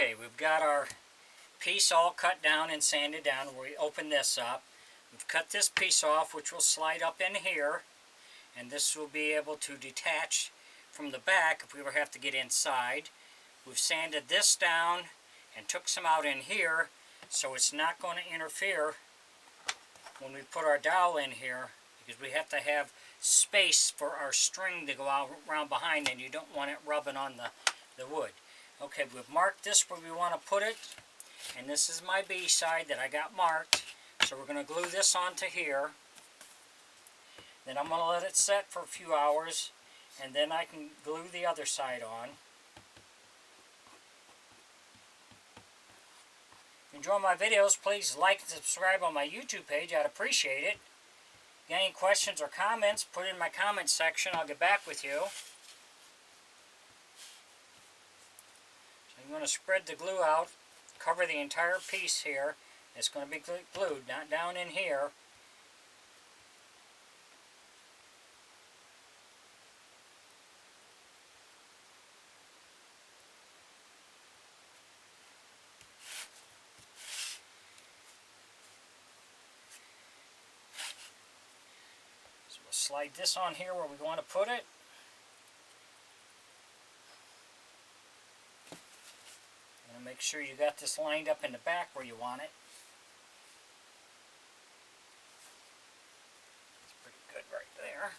Okay, we've got our piece all cut down and sanded down. We open this up. We've cut this piece off, which will slide up in here, and this will be able to detach from the back if we ever have to get inside. We've sanded this down and took some out in here, so it's not going to interfere when we put our dowel in here, because we have to have space for our string to go out around behind, and you don't want it rubbing on the wood. Okay, we've marked this where we want to put it, and this is my B side that I got marked, so we're going to glue this onto here. Then I'm going to let it set for a few hours, and then I can glue the other side on. If you enjoy my videos, please like and subscribe on my YouTube page. I'd appreciate it. Got any questions or comments, put it in my comment section. I'll get back with you. So I'm going to spread the glue out, cover the entire piece here. It's going to be glued, not down in here. So we'll slide this on here where we want to put it. And make sure you got this lined up in the back where you want it. It's pretty good right there.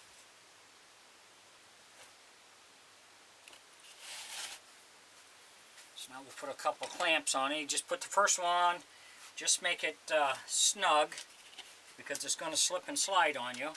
So now we'll put a couple clamps on it. You just put the first one on, just make it snug, because it's going to slip and slide on you.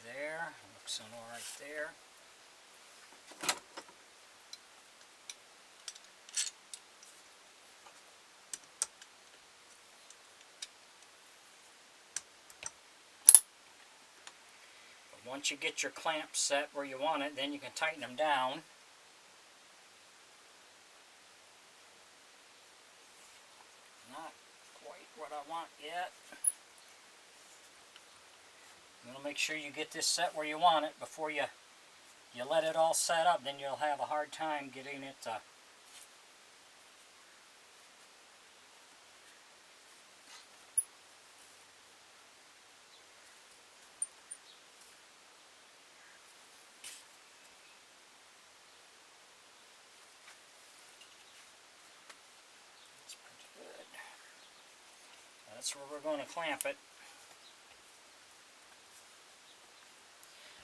There, looks all right there. But once you get your clamp set where you want it, then you can tighten them down. Not quite what I want yet. You want to make sure you get this set where you want it before you let it all set up. Then you'll have a hard time getting it to That's pretty good. That's where we're going to clamp it.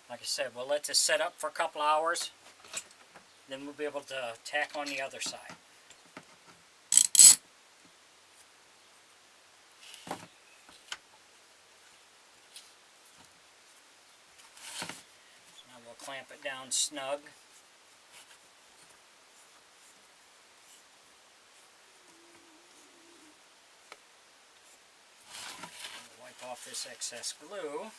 Like I said, we'll let this set up for a couple hours, then we'll be able to tack on the other side. So now we'll clamp it down snug. We'll wipe off this excess glue.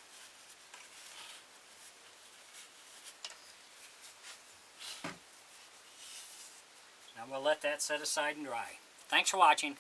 Now we'll let that set aside and dry. Thanks for watching.